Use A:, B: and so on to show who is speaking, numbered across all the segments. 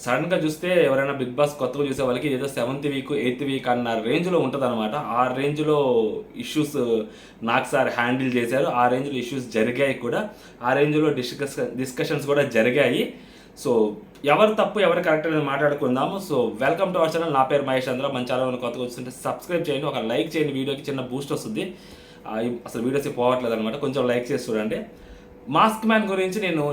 A: సడన్గా చూస్తే ఎవరైనా బిగ్ బాస్ కొత్తగా చూసే వాళ్ళకి ఏదో 7th వీక్ 8th వీక్ అన్న రేంజ్లో ఉంటుంది అనమాట. ఆ రేంజ్లో ఇష్యూస్ నాకు సార్ హ్యాండిల్ చేశారు. ఆ రేంజ్లో ఇష్యూస్ జరిగాయి కూడా. ఆ రేంజ్లో డిస్కషన్స్ కూడా జరిగాయి. సో ఎవరు తప్పు ఎవరు కరెక్ట్ అనేది మాట్లాడుకుందాము. So welcome to our channel. నా పేరు మహేష్ చంద్ర. మన ఛానల్ కొత్తగా వస్తుంటే సబ్స్క్రైబ్ చేయండి, ఒక లైక్ చేయండి, వీడియోకి చిన్న బూస్ట్ వస్తుంది. అసలు వీడియోస్ పోవట్లేదు అనమాట, కొంచెం లైక్ చేసి చూడండి. మాస్క్ మ్యాన్ గురించి నేను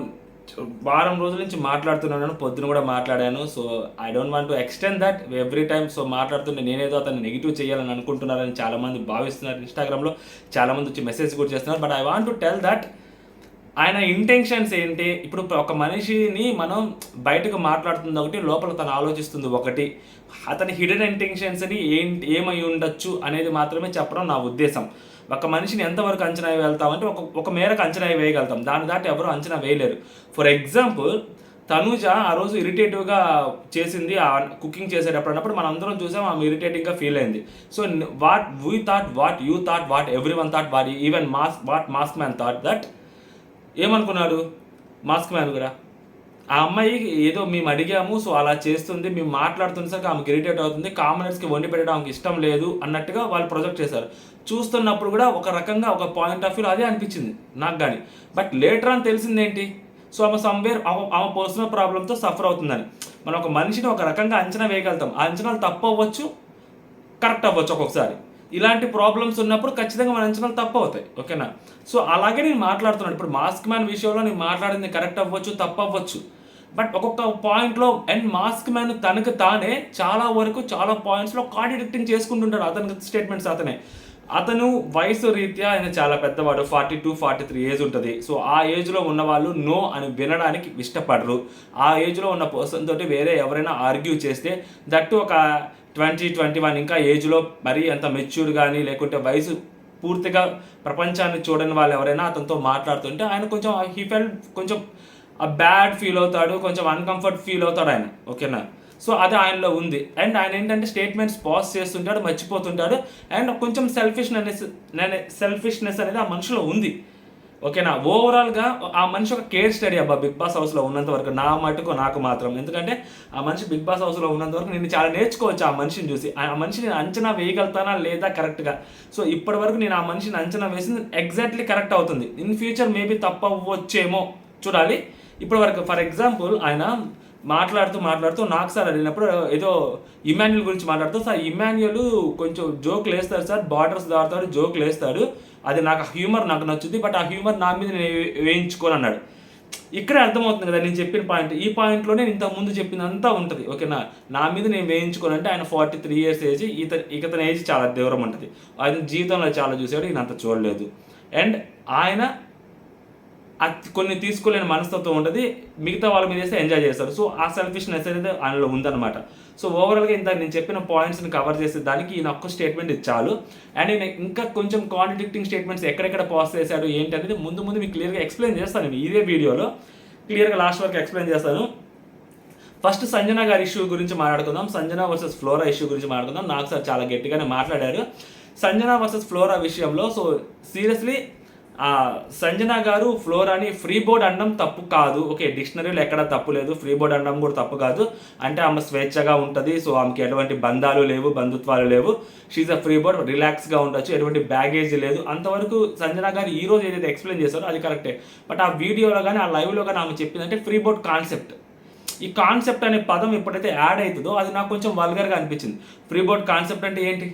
A: వారం రోజుల నుంచి మాట్లాడుతున్నాను, పొద్దున కూడా మాట్లాడాను. So I don't want to extend that every time. So మాట్లాడుతుంటే నేనేదో అతన్ని నెగిటివ్ చేయాలని అనుకుంటున్నారని చాలామంది భావిస్తున్నారు. ఇన్స్టాగ్రామ్లో చాలామంది వచ్చి మెసేజ్ కూడా చేస్తున్నారు. But I want to tell that ఆయన ఇంటెన్షన్స్ ఏంటి. ఇప్పుడు ఒక మనిషిని మనం బయటకు మాట్లాడుతుంది ఒకటి, లోపల తను ఆలోచిస్తుంది ఒకటి. అతని హిడెన్ ఇంటెన్షన్స్ని ఏమై ఉండొచ్చు అనేది మాత్రమే చెప్పడం నా ఉద్దేశం. ఒక మనిషిని ఎంతవరకు అంచనా వెళ్తామంటే ఒక మేరకు అంచనా వేయగలుగుతాం, దాని దాటి ఎవరు అంచనా వేయలేరు. ఫర్ ఎగ్జాంపుల్ తనూజ ఆ రోజు ఇరిటేటివ్గా చేసింది, ఆ కుకింగ్ చేసేటప్పుడు అన్నప్పుడు మనం అందరం చూసాం, ఆమె ఇరిటేటింగ్గా ఫీల్ అయింది. So what we thought, what you thought, what everyone thought, what even mask man thought that. ఏమనుకున్నాడు మాస్క్ మ్యాన్ కూడా, ఆ అమ్మాయి ఏదో మేము అడిగాము, సో అలా చేస్తుంది, మేము మాట్లాడుతున్నసరికి ఆమెకి ఇరిటేట్ అవుతుంది, కామనర్స్కి వండి పెట్టడం ఆమెకి ఇష్టం లేదు అన్నట్టుగా వాళ్ళు ప్రొజెక్ట్ చేశారు. చూస్తున్నప్పుడు కూడా ఒక రకంగా ఒక పాయింట్ ఆఫ్ వ్యూ అదే అనిపించింది నాకు కానీ. బట్ లేటర్ అని తెలిసిందేంటి, సో ఆమె సమ్వేర్ ఆమె పర్సనల్ ప్రాబ్లంతో సఫర్ అవుతుందని. మనం ఒక మనిషిని ఒక రకంగా అంచనా వేయగలుగుతాం. ఆ అంచనాలు తప్పు అవ్వచ్చు, కరెక్ట్ అవ్వచ్చు. ఒక్కొక్కసారి ఇలాంటి ప్రాబ్లమ్స్ ఉన్నప్పుడు ఖచ్చితంగా మన అంచనాలు తప్పు అవుతాయి, ఓకేనా. సో అలాగే నేను మాట్లాడుతున్నాను. ఇప్పుడు మాస్క్ మ్యాన్ విషయంలో నేను మాట్లాడింది కరెక్ట్ అవ్వచ్చు, తప్పు అవ్వచ్చు. బట్ ఒక్కొక్క పాయింట్లో అండ్ మాస్క్ మ్యాన్ తనకు తానే చాలా వరకు చాలా పాయింట్స్లో కాంట్రడిక్టింగ్ చేసుకుంటుంటాడు. అతని స్టేట్మెంట్స్ అతను వయసు రీత్యా ఆయన చాలా పెద్దవాడు, 42-43 ఏజ్ ఉంటుంది. సో ఆ ఏజ్లో ఉన్న వాళ్ళు నో అని వినడానికి ఇష్టపడరు. ఆ ఏజ్లో ఉన్న పర్సన్ తోటి వేరే ఎవరైనా ఆర్గ్యూ చేస్తే, దట్టు ఒక 20-21 ఇంకా ఏజ్లో మరీ అంత మెచ్యూర్ కానీ లేకుంటే వయసు పూర్తిగా ప్రపంచాన్ని చూడని వాళ్ళు ఎవరైనా అతనితో మాట్లాడుతుంటే ఆయన కొంచెం కొంచెం బ్యాడ్ ఫీల్ అవుతాడు, కొంచెం అన్కంఫర్ట్ ఫీల్ అవుతాడు ఆయన, ఓకేనా. సో అది ఆయనలో ఉంది. అండ్ ఆయన ఏంటంటే స్టేట్మెంట్స్ పాస్ చేస్తుంటాడు, మర్చిపోతుంటాడు. అండ్ కొంచెం సెల్ఫిష్నెస్ అనేది ఆ మనిషిలో ఉంది, ఓకేనా. ఓవరాల్గా ఆ మనిషి ఒక కేర్ స్టడీ అబ్బా బిగ్ బాస్ హౌస్లో ఉన్నంత వరకు, నా మటుకు నాకు మాత్రం. ఎందుకంటే ఆ మనిషి బిగ్ బాస్ హౌస్లో ఉన్నంత వరకు నేను చాలా నేర్చుకోవచ్చు ఆ మనిషిని చూసి. ఆ మనిషిని అంచనా వేయగలుగుతానా లేదా కరెక్ట్గా. సో ఇప్పటి వరకు నేను ఆ మనిషిని అంచనా వేసింది ఎగ్జాక్ట్లీ కరెక్ట్ అవుతుంది. ఇన్ ఫ్యూచర్ మేబీ తప్పవచ్చేమో, చూడాలి. ఇప్పటి వరకు ఫర్ ఎగ్జాంపుల్ ఆయన మాట్లాడుతూ నాకు సార్ అడిగినప్పుడు ఏదో ఇమాన్యుల్ గురించి మాట్లాడుతూ, సార్ ఇమాన్యుల్ కొంచెం జోక్లు వేస్తాడు సార్, బార్డర్స్ దాడతాడు, జోక్లు వేస్తాడు, అది నాకు హ్యూమర్ నాకు నచ్చుద్ది, బట్ ఆ హ్యూమర్ నా మీద నేను వేయించుకోని అన్నాడు. ఇక్కడే అర్థమవుతుంది కదా నేను చెప్పిన పాయింట్. ఈ పాయింట్లోనే ఇంతకుముందు చెప్పిందంతా ఉంటుంది, ఓకేనా. నా మీద నేను వేయించుకోని అంటే ఆయన 43 years ఏజ్, ఇతని ఏజ్ చాలా దూరం ఉంటుంది. ఆయన జీవితంలో చాలా చూసాడు, ఈయన అంత చూడలేదు. అండ్ ఆయన కొన్ని తీసుకోలేని మనస్తత్వం ఉంటుంది, మిగతా వాళ్ళ మీద వేస్తే ఎంజాయ్ చేస్తారు. సో ఆ సెల్ఫిష్నెస్ అనేది ఆయనలో ఉందన్నమాట. సో ఓవరాల్గా ఇంత నేను చెప్పిన పాయింట్స్ని కవర్ చేసే దానికి ఈయన ఒక్క స్టేట్మెంట్ ఇది చాలు. అండ్ నేను ఇంకా కొంచెం కాంట్రడిక్టింగ్ స్టేట్మెంట్స్ ఎక్కడెక్కడ పాస్ చేశాడు ఏంటి అనేది ముందు మీకు క్లియర్గా ఎక్స్ప్లెయిన్ చేస్తాను. నేను ఇదే వీడియోలో క్లియర్గా లాస్ట్ వరకు ఎక్స్ప్లెయిన్ చేస్తాను. ఫస్ట్ సంజన గారి ఇష్యూ గురించి మాట్లాడుకుందాం. సంజన వర్సెస్ ఫ్లోరా ఇష్యూ గురించి మాట్లాడుకుందాం. నాకు సార్ చాలా గట్టిగానే మాట్లాడారు సంజన వర్సెస్ ఫ్లోరా విషయంలో. సో సీరియస్లీ సంజన గారు ఫ్లోరాని ఫ్రీ బోర్డ్ అనడం తప్పు కాదు, ఓకే. డిక్షనరీలో ఎక్కడ తప్పు లేదు, ఫ్రీ బోర్డ్ అనడం కూడా తప్పు కాదు. అంటే ఆమె స్వేచ్ఛగా ఉంటుంది, సో ఆమెకి ఎటువంటి బంధాలు లేవు, బంధుత్వాలు లేవు, షీఈ్ అ ఫ్రీ బోర్డ్, రిలాక్స్గా ఉండొచ్చు, ఎటువంటి బ్యాగేజ్ లేదు. అంతవరకు సంజన గారు ఈ రోజు ఏదైతే ఎక్స్ప్లెయిన్ చేశారో అది కరెక్టే. బట్ ఆ వీడియోలో కానీ ఆ లైవ్లో కానీ ఆమె చెప్పిందంటే ఫ్రీ బోర్డ్ కాన్సెప్ట్. ఈ కాన్సెప్ట్ అనే పదం ఎప్పుడైతే యాడ్ అవుతుందో అది నాకు కొంచెం వల్గర్గా అనిపించింది. ఫ్రీ బోర్డ్ కాన్సెప్ట్ అంటే ఏంటి?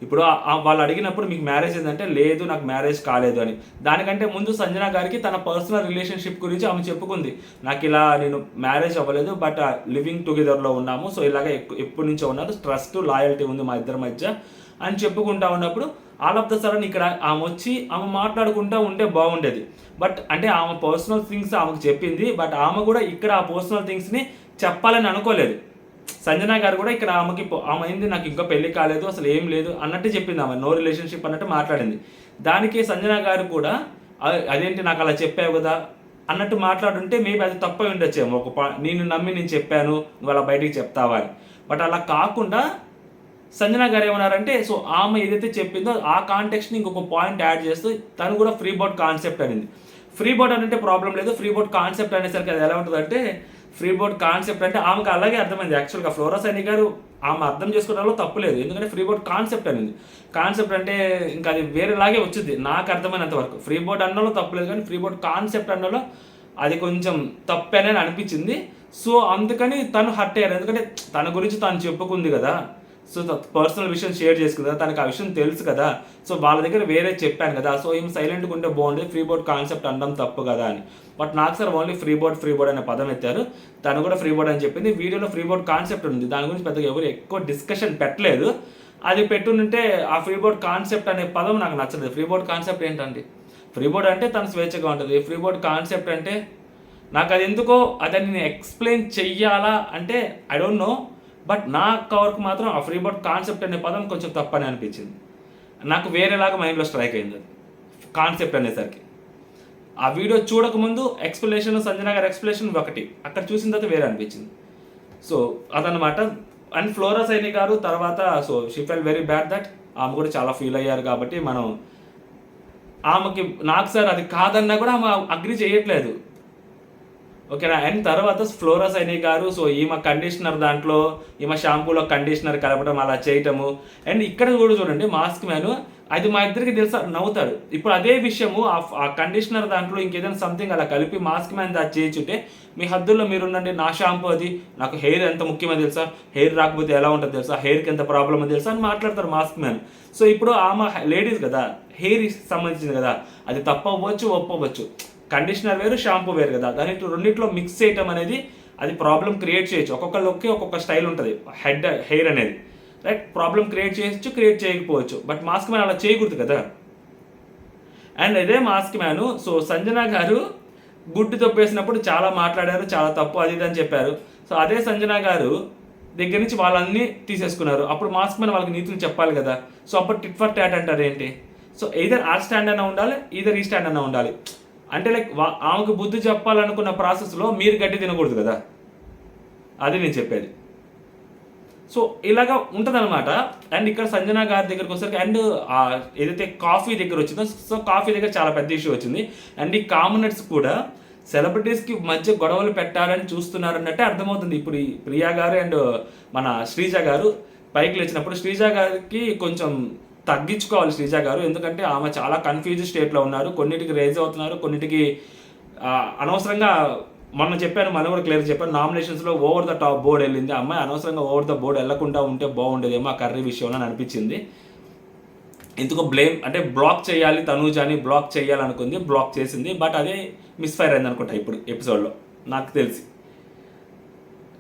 A: ఇప్పుడు వాళ్ళు అడిగినప్పుడు మీకు మ్యారేజ్ ఏంటంటే లేదు నాకు మ్యారేజ్ కాలేదు అని. దానికంటే ముందు సంజన గారికి తన పర్సనల్ రిలేషన్షిప్ గురించి ఆమె చెప్పుకుంది. నాకు ఇలా నేను మ్యారేజ్ అవ్వలేదు, బట్ లివింగ్ టుగెదర్లో ఉన్నాము, సో ఇలాగ ఎప్పటి నుంచో ఉన్నారు, ట్రస్ట్ లాయల్టీ ఉంది మా ఇద్దరి మధ్య అని చెప్పుకుంటా ఉన్నప్పుడు ఆల్ ఆఫ్ ద సడన్ ఇక్కడ ఆమె వచ్చి ఆమె మాట్లాడుకుంటూ ఉంటే బాగుండేది. బట్ అంటే ఆమె పర్సనల్ థింగ్స్ ఆమెకు చెప్పింది, బట్ ఆమె కూడా ఇక్కడ ఆ పర్సనల్ థింగ్స్ని చెప్పాలని అనుకోలేదు. సంజన గారు కూడా ఇక్కడ ఆమె అయింది నాకు ఇంకా పెళ్లి కాలేదు, అసలు ఏం లేదు అన్నట్టు చెప్పింది. ఆమె నో రిలేషన్షిప్ అన్నట్టు మాట్లాడింది. దానికి సంజన గారు కూడా అదేంటి నాకు అలా చెప్పావు కదా అన్నట్టు మాట్లాడుంటే మేబీ అది తప్పై ఉండొచ్చేమో. నేను నమ్మి నేను చెప్పాను, నువ్వు అలా బయటికి చెప్తావా అని. బట్ అలా కాకుండా సంజన గారు ఏమన్నారంటే, సో ఆమె ఏదైతే చెప్పిందో ఆ కాంటెక్స్ట్ని ఇంకొక పాయింట్ యాడ్ చేస్తూ తను కూడా ఫ్రీ బోర్డ్ కాన్సెప్ట్ అనింది. ఫ్రీ బోర్డ్ అంటే ప్రాబ్లం లేదు, ఫ్రీ బోర్డ్ కాన్సెప్ట్ అనేసరికి అది ఎలా ఉంటుందంటే ఫ్రీ బోర్డ్ కాన్సెప్ట్ అంటే ఆమెకు అలాగే అర్థమైంది. యాక్చువల్గా ఫ్లోరా సైని గారు ఆమె అర్థం చేసుకోవడంలో తప్పు లేదు, ఎందుకంటే ఫ్రీ బోర్డ్ కాన్సెప్ట్ అనేది. కాన్సెప్ట్ అంటే ఇంకా అది వేరేలాగే వచ్చింది నాకు అర్థమైనంత వరకు. ఫ్రీ బోర్డ్ అన్నలో తప్పులేదు, కానీ ఫ్రీ బోర్డ్ కాన్సెప్ట్ అన్నలో అది కొంచెం తప్పేనే అనిపించింది. సో అందుకని తను హర్ట్ అయ్యారు, ఎందుకంటే తన గురించి తను చెప్పుకుంది కదా, సో పర్సనల్ విషయం షేర్ చేసుకుంది కదా, తనకు ఆ విషయం తెలుసు కదా. సో వాళ్ళ దగ్గర వేరే చెప్పాను కదా, సో ఏం సైలెంట్గా ఉంటే బాగుండేది, ఫ్రీ బోర్డ్ కాన్సెప్ట్ అనడం తప్పు కదా అని. బట్ నాకు సార్ ఓన్లీ ఫ్రీ బోర్డ్ అనే పదం ఎత్తారు, తను కూడా ఫ్రీ బోర్డ్ అని చెప్పింది. వీడియోలో ఫ్రీ బోర్డ్ కాన్సెప్ట్ ఉంది, దాని గురించి పెద్దగా ఎవరు ఎక్కువ డిస్కషన్ పెట్టలేదు. అది పెట్టుంటే ఆ ఫ్రీ బోర్డ్ కాన్సెప్ట్ అనే పదం నాకు నచ్చలేదు. ఫ్రీ బోర్డ్ కాన్సెప్ట్ ఏంటంటే, ఫ్రీ బోర్డ్ అంటే తను స్వేచ్ఛగా ఉంటుంది, ఫ్రీ బోర్డ్ కాన్సెప్ట్ అంటే నాకు అది ఎందుకో అదని నేను ఎక్స్ప్లెయిన్ చెయ్యాలా అంటే ఐ డోంట్ నో. బట్ నా వరకు మాత్రం ఆ ఫ్రీ బోర్డ్ కాన్సెప్ట్ అనే పదం కొంచెం తప్పని అనిపించింది నాకు, వేరేలాగా మైండ్లో స్ట్రైక్ అయింది అది కాన్సెప్ట్ అనేసరికి. ఆ వీడియో చూడకముందు ఎక్స్ప్లెనేషన్, సంజన గారి ఎక్స్ప్లెనేషన్ ఒకటి, అక్కడ చూసిన తర్వాత వేరే అనిపించింది. సో అదనమాట. అండ్ ఫ్లోరా సైని గారు తర్వాత so she full very bad that ఆమె కూడా చాలా ఫీల్ అయ్యారు. కాబట్టి మనం ఆమెకి నాకు సార్ అది కాదన్నా కూడా ఆమె అగ్రి చేయట్లేదు, ఓకేనా. అండ్ తర్వాత ఫ్లోరా సైని గారు సో ఈమె కండిషనర్ దాంట్లో ఈమె షాంపూలో కండిషనర్ కలపడం అలా చేయటము. అండ్ ఇక్కడ కూడా చూడండి మాస్క్ మ్యాన్, అది మా ఇద్దరికి తెలుసా నవ్వుతాడు. ఇప్పుడు అదే విషయము ఆ కండిషనర్ దాంట్లో ఇంకేదైనా సంథింగ్ అలా కలిపి మాస్క్ మ్యాన్ దాన్ని చేయించుంటే, మీ హద్దుల్లో మీరుండండి, నా షాంపూ అది, నాకు హెయిర్ ఎంత ముఖ్యమో తెలుసా, హెయిర్ రాకపోతే ఎలా ఉంటుందో తెలుసా, హెయిర్కి ఎంత ప్రాబ్లమో తెలుసా అని మాట్లాడతారు మాస్క్ మ్యాన్. సో ఇప్పుడు ఆమె లేడీస్ కదా, హెయిర్ సంబంధించింది కదా, అది తప్పవచ్చు ఒప్పవచ్చు. కండిషనర్ వేరు, షాంపూ వేరు కదా, దాని రెండింటిలో మిక్స్ చేయటం అనేది అది ప్రాబ్లం క్రియేట్ చేయొచ్చు. ఒక్కొక్కరికి ఒక్కొక్క స్టైల్ ఉంటుంది హెయిర్ అనేది, రైట్. ప్రాబ్లం క్రియేట్ చేయొచ్చు, క్రియేట్ చేయకపోవచ్చు. బట్ మాస్క్ మ్యాన్ అలా చేయకూడదు కదా. అండ్ అదే మాస్క్ మ్యాన్ సో సంజన గారు గుడ్డు తప్పేసినప్పుడు చాలా మాట్లాడారు, చాలా తప్పు అది ఇది అని చెప్పారు. సో అదే సంజన గారు దగ్గర నుంచి వాళ్ళన్నీ తీసేసుకున్నారు. అప్పుడు మాస్క్ మ్యాన్ వాళ్ళకి నీతులు చెప్పాలి కదా. సో అప్పుడు టిట్ ఫర్ టాట్ అంటారు ఏంటి. సో ఎయిదర్ ఆ స్టాండ్ అన్నా ఉండాలి, ఈదర్ ఈ స్టాండ్ అన్నా ఉండాలి. అంటే లైక్ ఆమెకు బుద్ధి చెప్పాలనుకున్న ప్రాసెస్లో మీరు గడ్డి తినకూడదు కదా, అది నేను చెప్పేది. సో ఇలాగా ఉంటుంది అనమాట. అండ్ ఇక్కడ సంజన గారి దగ్గరకు వచ్చేసరికి అండ్ ఏదైతే కాఫీ దగ్గర వచ్చిందో, సో కాఫీ దగ్గర చాలా పెద్ద ఇష్యూ వచ్చింది. అండ్ ఈ కామనర్స్ కూడా సెలబ్రిటీస్కి మధ్య గొడవలు పెట్టాలని చూస్తున్నారన్నట్టే అర్థమవుతుంది. ఇప్పుడు ఈ ప్రియా గారు అండ్ మన శ్రీజ గారు పైకి లేచినప్పుడు శ్రీజ గారికి కొంచెం తగ్గించుకోవాలి శ్రీజ గారు, ఎందుకంటే ఆమె చాలా కన్ఫ్యూజ్ స్టేట్లో ఉన్నారు. కొన్నిటికి రేజ్ అవుతున్నారు, కొన్నిటికి అనవసరంగా మొన్న చెప్పాను, మనం కూడా క్లియర్ చెప్పాను, నామినేషన్స్లో ఓవర్ ద టాప్ బోర్డు వెళ్ళింది అమ్మాయి. అనవసరంగా ఓవర్ ద బోర్డు వెళ్ళకుండా ఉంటే బాగుండేదేమో ఆ కర్రీ విషయంలో అని అనిపించింది. ఎందుకో బ్లేమ్ అంటే బ్లాక్ చేయాలి, తనూజాని బ్లాక్ చేయాలనుకుంది, బ్లాక్ చేసింది. బట్ అదే మిస్ఫైర్ అయింది అనుకుంటా ఇప్పుడు ఎపిసోడ్లో నాకు తెలిసి.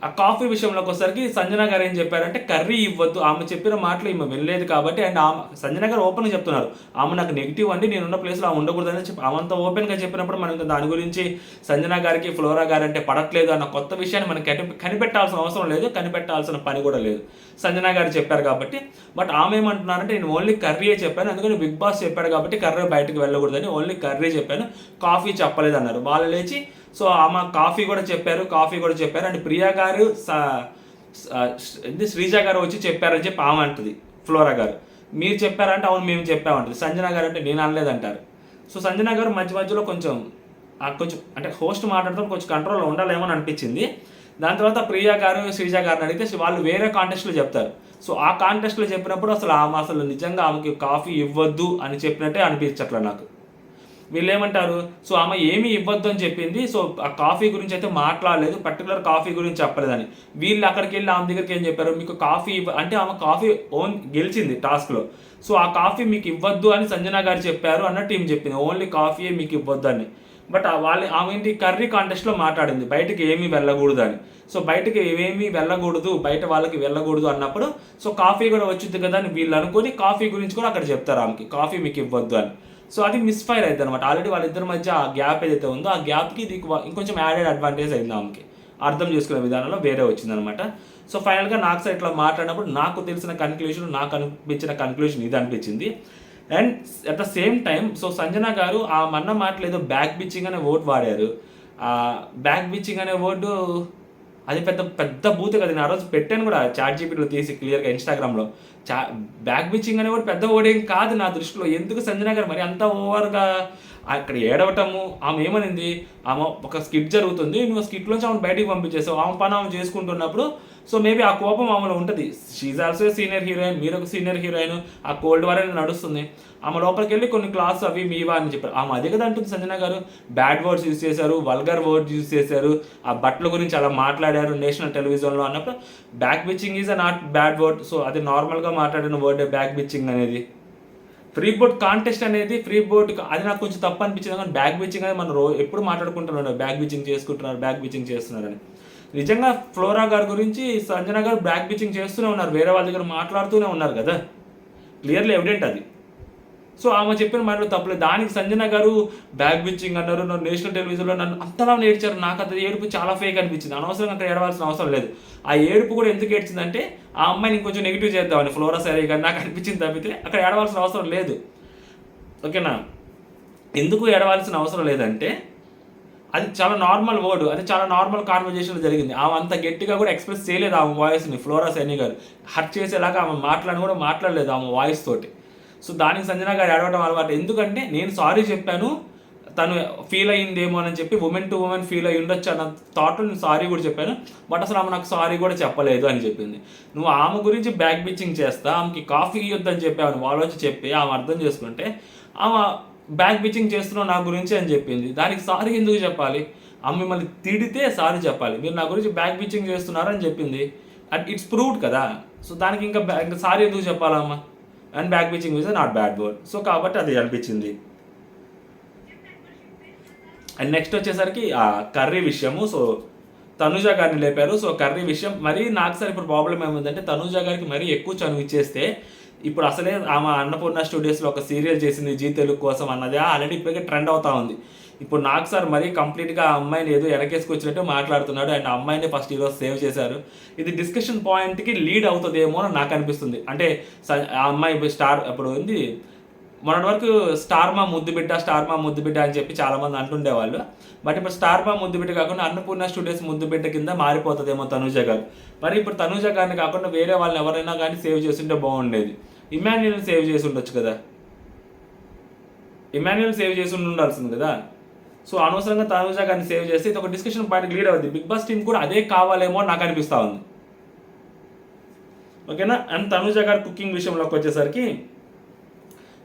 A: ఆ కాఫీ విషయంలోకి వచ్చేసరికి సంజన గారు ఏం చెప్పారంటే కర్రీ ఇవ్వద్దు, ఆమె చెప్పిన మాటలు ఈమె వెళ్ళలేదు కాబట్టి. అండ్ ఆమె సంజన గారు ఓపెన్గా చెప్తున్నారు, ఆమె నాకు నెగిటివ్ అండి, నేనున్న ప్లేస్లో ఆమె ఉండకూడదని చెప్పి ఆమె అంతా ఓపెన్గా చెప్పినప్పుడు మనం దాని గురించి సంజన గారికి ఫ్లోరా గారు అంటే పడట్లేదు అన్న కొత్త విషయాన్ని మనం కనిపెట్టాల్సిన అవసరం లేదు, కనిపెట్టాల్సిన పని కూడా లేదు. సంజన గారు చెప్పారు కాబట్టి. బట్ ఆమె ఏమంటున్నారంటే నేను ఓన్లీ కర్రీయే చెప్పాను, అందుకని బిగ్ బాస్ చెప్పాడు కాబట్టి కర్రీ బయటకు వెళ్ళకూడదని ఓన్లీ కర్రీ చెప్పాను, కాఫీ చెప్పలేదు అన్నారు. వాళ్ళు లేచి సో ఆమె కాఫీ కూడా చెప్పారు అండ్ ప్రియా గారు శ్రీజ గారు వచ్చి చెప్పారని చెప్పి ఆమె అంటుంది. ఫ్లోరా గారు మీరు చెప్పారంటే అవును మేము చెప్పామంటుంది. సంజన గారు అంటే నేను అనలేదంటారు. సో సంజన గారు మధ్యలో కొంచెం అంటే హోస్ట్ మాట్లాడతాం కొంచెం కంట్రోల్లో ఉండాలేమో అని అనిపించింది. దాని తర్వాత ప్రియా గారు శ్రీజ గారిని అడిగితే వాళ్ళు వేరే కాంటెస్ట్లో చెప్తారు. సో ఆ కాంటెస్ట్లో చెప్పినప్పుడు అసలు నిజంగా ఆమెకి కాఫీ ఇవ్వద్దు అని చెప్పినట్టే అనిపించట్లే నాకు. వీళ్ళు ఏమంటారు, సో ఆమె ఏమీ ఇవ్వద్దు అని చెప్పింది, సో ఆ కాఫీ గురించి అయితే మాట్లాడలేదు, పర్టికులర్ కాఫీ గురించి చెప్పలేదని. వీళ్ళు అక్కడికి వెళ్ళి ఆమె దగ్గరికి ఏం చెప్పారు, మీకు కాఫీ అంటే ఆమె కాఫీ గెలిచింది టాస్క్లో, సో ఆ కాఫీ మీకు ఇవ్వద్దు అని సంజన గారు చెప్పారు అన్నట్టు ఏం చెప్పింది, ఓన్లీ కాఫీ మీకు ఇవ్వద్దు అని. బట్ ఆమె ఏంటి కర్రీ కాంటెస్ట్లో మాట్లాడింది బయటకి ఏమీ వెళ్ళకూడదు అని. సో బయటకి ఏమీ వెళ్ళకూడదు, బయట వాళ్ళకి వెళ్ళకూడదు అన్నప్పుడు సో కాఫీ కూడా వచ్చింది కదా అని వీళ్ళు అనుకొని కాఫీ గురించి కూడా అక్కడ చెప్తారు ఆమెకి, కాఫీ మీకు ఇవ్వద్దు అని. సో అది మిస్ఫైర్ అయింది అనమాట. ఆల్రెడీ వాళ్ళిద్దరి మధ్య ఆ గ్యాప్ ఏదైతే ఉందో ఆ గ్యాప్కి ఇది ఇంకొంచెం యాడెడ్ అడ్వాంటేజ్ అయింది ఆమెకి, అర్థం చేసుకునే విధానంలో వేరే వచ్చిందనమాట. సో ఫైనల్గా నాకు సార్ ఇట్లా మాట్లాడినప్పుడు నాకు తెలిసిన కన్క్లూజన్, నాకు అనిపించిన కన్క్లూజన్ ఇది అనిపించింది. And at the same time so Sanjana గారు ఆ మన్న మాటలు ఏదో బ్యాక్ బిచ్చింగ్ అనే వర్డ్ వాడారు. బ్యాక్ బిచ్చింగ్ అనే వర్డు అది పెద్ద బూత్ కదా. నేను ఆ రోజు పెట్టాను కూడా చాట్ జీపీటీలో తీసి క్లియర్గా ఇన్స్టాగ్రామ్లో. బ్యాక్ బిచ్చింగ్ అనే వర్డ్ పెద్ద వర్డ్ ఏం కాదు నా దృష్టిలో. ఎందుకు సంజన గారు మరి అంత ఓవర్గా అక్కడ ఏడవటము, ఆమె ఏమనింది, ఆమె ఒక స్కిట్ జరుగుతుంది, నువ్వు స్కిట్లోంచి ఆమెను బయటికి పంపించేసావు, ఆమె పని ఆమె చేసుకుంటున్నప్పుడు. సో మేబీ ఆ కోపం ఆమెలో ఉంటుంది. షీఈ్ ఆల్సో సీనియర్ హీరోయిన్, మీరు ఒక సీనియర్ హీరోయిన్, ఆ కోల్డ్ వార్ అనేది నడుస్తుంది. ఆమె లోపలికి వెళ్ళి కొన్ని క్లాస్ అవి మీవా అని చెప్పారు. ఆమె అదే కదా అంటుంది సంజన గారు, బ్యాడ్ వర్డ్స్ యూజ్ చేశారు, వల్గర్ వర్డ్స్ యూజ్ చేశారు, ఆ బట్టల గురించి అలా మాట్లాడారు నేషనల్ టెలివిజన్లో అన్నప్పుడు back bitching is a not bad word. So అది నార్మల్గా మాట్లాడిన వర్డే బ్యాక్ బిచ్చింగ్ అనేది. ఫ్రీ బోర్డ్ కాంటెస్ట్ అనేది ఫ్రీ బోర్డ్ అది నాకు కొంచెం తప్పు అనిపించింది. కానీ బ్యాక్ బిచ్చింగ్ అనేది మనం ఎప్పుడు మాట్లాడుకుంటున్నాడు, బ్యాక్ బిచ్చింగ్ చేసుకుంటున్నారు, బ్యాక్ బిచ్చింగ్ చేస్తున్నారని. నిజంగా ఫ్లోరా గారి గురించి సంజన గారు బ్యాక్ బిచ్చింగ్ చేస్తూనే ఉన్నారు, వేరే వాళ్ళ దగ్గర మాట్లాడుతూనే ఉన్నారు కదా, క్లియర్లీ ఎవిడెంట్ అది. సో ఆమె చెప్పిన మాటలు తప్పలేదు. దానికి సంజన గారు బ్యాక్ బిచ్చింగ్ అన్నారు, నన్ను నేషనల్ టెలివిజన్లో నన్ను అంతలా ఏడ్చారు. నాకు అది ఏడుపు చాలా ఫేక్ అనిపించింది. అనవసరంగా అక్కడ ఏడవలసిన అవసరం లేదు. ఆ ఏడుపు కూడా ఎందుకు ఏడ్చిందంటే ఆ అమ్మాయిని ఇంకొంచెం నెగిటివ్ చేద్దామని ఫ్లోరా సరే కానీ నాకు అనిపించింది తప్పితే అక్కడ ఏడవలసిన అవసరం లేదు. ఓకేనా? ఎందుకు ఏడవలసిన అవసరం లేదంటే అది చాలా నార్మల్ వర్డ్, అది చాలా నార్మల్ కాన్వర్జేషన్ జరిగింది. ఆమె అంత గట్టిగా కూడా ఎక్స్ప్రెస్ చేయలేదు ఆమె వాయిస్ని. ఫ్లోరా సైని గారు హర్ట్ చేసేలాగా ఆమె మాట్లాడలేదు ఆమె వాయిస్ తోటి. సో దానికి సంజన గారు ఏడవడం అలవాటు. ఎందుకంటే నేను సారీ చెప్పాను, తను ఫీల్ అయ్యిందేమో అని చెప్పి ఉమెన్ టు ఉమెన్ ఫీల్ అయ్యి ఉండొచ్చు అన్న థాట్లో నేను సారీ కూడా చెప్పాను. బట్ అసలు ఆమె నాకు సారీ కూడా చెప్పలేదు అని చెప్పింది. నువ్వు ఆమె గురించి బ్యాక్ బిచ్చింగ్ చేస్తా, ఆమెకి కాఫీ ఇవ్వద్దని చెప్పావు వాళ్ళు వచ్చి చెప్పి ఆమె అర్థం చేసుకుంటే ఆమె బ్యాక్ బిచ్చింగ్ చేస్తున్నావు నా గురించి అని చెప్పింది. దానికి సారీ ఎందుకు చెప్పాలి? ఆమె మిమ్మల్ని తిడితే సారీ చెప్పాలి, మీరు నా గురించి బ్యాక్ బిచ్చింగ్ చేస్తున్నారని చెప్పింది. ఇట్స్ ప్రూవ్డ్ కదా. సో దానికి ఇంకా సారీ ఎందుకు చెప్పాలమ్మా? And back bitching is not bad word. So కాబట్టి అది అనిపించింది. అండ్ నెక్స్ట్ వచ్చేసరికి కర్రీ విషయము. సో తనుజ గారిని లేపారు. సో కర్రీ విషయం మరీ నాకు సార్ ఇప్పుడు ప్రాబ్లం ఏముందంటే తనుజ గారికి మరీ ఎక్కువ చనువు ఇచ్చేస్తే ఇప్పుడు అసలే ఆమె అన్నపూర్ణ స్టూడియోస్లో ఒక సీరియల్ చేసింది జీ తెలుగు కోసం అన్నది ఆల్రెడీ ఇప్పటికే ట్రెండ్ అవుతా ఉంది. ఇప్పుడు నాకు సార్ మరీ కంప్లీట్గా ఆ అమ్మాయిని ఏదో వెనకేసుకొచ్చినట్టు మాట్లాడుతున్నాడు. అండ్ ఆ అమ్మాయిని ఫస్ట్ ఈరోజు సేవ్ చేశారు. ఇది డిస్కషన్ పాయింట్కి లీడ్ అవుతుందేమో అని నాకు అనిపిస్తుంది. అంటే ఆ అమ్మాయి స్టార్ ఇప్పుడు ఉంది మొన్నటి వరకు స్టార్ మా ముద్దుబిడ్డ అని చెప్పి చాలామంది అంటుండేవాళ్ళు. బట్ ఇప్పుడు స్టార్ మా ముద్దుబిడ్డ కాకుండా అన్నపూర్ణ స్టూడియోస్ ముద్దుబిడ్డ కింద మారిపోతుందేమో తనుజ గారు. మరి ఇప్పుడు తనుజ గారిని కాకుండా వేరే వాళ్ళని ఎవరైనా కానీ సేవ్ చేస్తుంటే బాగుండేది. ఇమాన్యుల్ని సేవ్ చేసి ఉండొచ్చు కదా, ఇమాన్యుల్ సేవ్ చేసి ఉండాల్సింది కదా. సో అనవసరంగా తనుజ గారిని సేవ్ చేస్తే ఇది ఒక డిస్కషన్ పాయింట్కి లీడ్ అవుతుంది. బిగ్ బాస్ టీం కూడా అదే కావాలేమో నాకు అనిపిస్తూ ఉంది. ఓకేనా? అండ్ తనుజ గారు కుకింగ్ విషయంలోకి వచ్చేసరికి